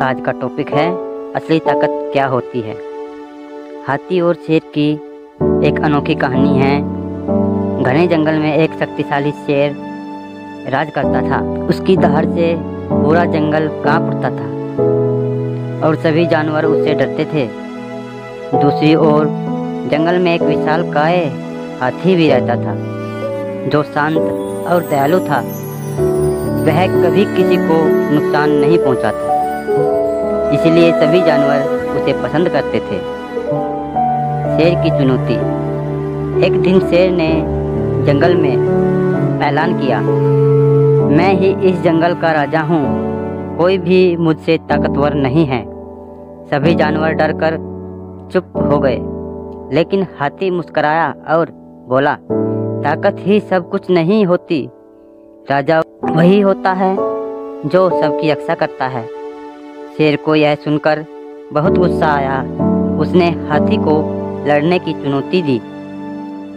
आज का टॉपिक है असली ताकत क्या होती है। हाथी और शेर की एक अनोखी कहानी है। घने जंगल में एक शक्तिशाली शेर राज करता था। उसकी दहाड़ से पूरा जंगल कांप उठता था और सभी जानवर उससे डरते थे। दूसरी ओर जंगल में एक विशालकाय हाथी भी रहता था जो शांत और दयालु था। वह कभी किसी को नुकसान नहीं पहुंचाता, इसलिए सभी जानवर उसे पसंद करते थे। शेर की चुनौती। एक दिन शेर ने जंगल में ऐलान किया, मैं ही इस जंगल का राजा हूँ, कोई भी मुझसे ताकतवर नहीं है। सभी जानवर डरकर चुप हो गए, लेकिन हाथी मुस्कुराया और बोला, ताकत ही सब कुछ नहीं होती, राजा वही होता है जो सबकी रक्षा करता है। शेर को यह सुनकर बहुत गुस्सा आया। उसने हाथी को लड़ने की चुनौती दी।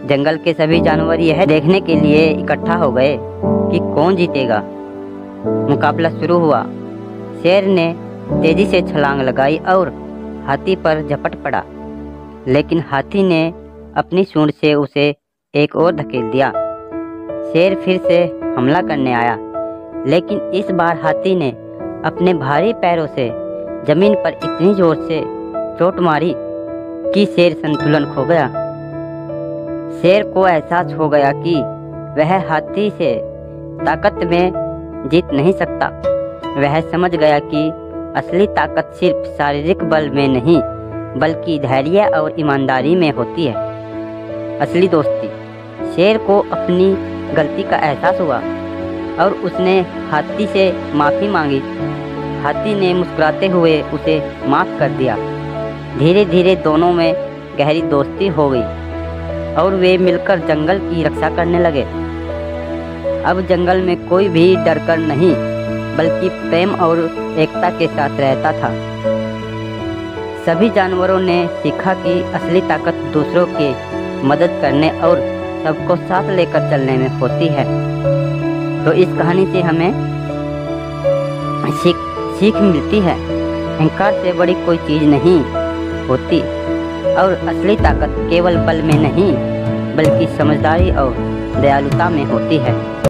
जंगल के सभी जानवर यह देखने के लिए इकट्ठा हो गए कि कौन जीतेगा। मुकाबला शुरू हुआ। शेर ने तेजी से छलांग लगाई और हाथी पर झपट पड़ा, लेकिन हाथी ने अपनी सूंड से उसे एक और धकेल दिया। शेर फिर से हमला करने आया, लेकिन इस बार हाथी ने अपने भारी पैरों से जमीन पर इतनी जोर से चोट मारी कि शेर संतुलन खो गया। शेर को एहसास हो गया कि वह हाथी से ताकत में जीत नहीं सकता। वह समझ गया कि असली ताकत सिर्फ शारीरिक बल में नहीं, बल्कि धैर्य और ईमानदारी में होती है। असली दोस्ती। शेर को अपनी गलती का एहसास हुआ और उसने हाथी से माफ़ी मांगी। हाथी ने मुस्कुराते हुए उसे माफ़ कर दिया। धीरे धीरे दोनों में गहरी दोस्ती हो गई और वे मिलकर जंगल की रक्षा करने लगे। अब जंगल में कोई भी डरकर नहीं, बल्कि प्रेम और एकता के साथ रहता था। सभी जानवरों ने सीखा कि असली ताकत दूसरों की मदद करने और सबको साथ लेकर चलने में होती है। तो इस कहानी से हमें सीख मिलती है, अहंकार से बड़ी कोई चीज़ नहीं होती और असली ताकत केवल बल में नहीं, बल्कि समझदारी और दयालुता में होती है।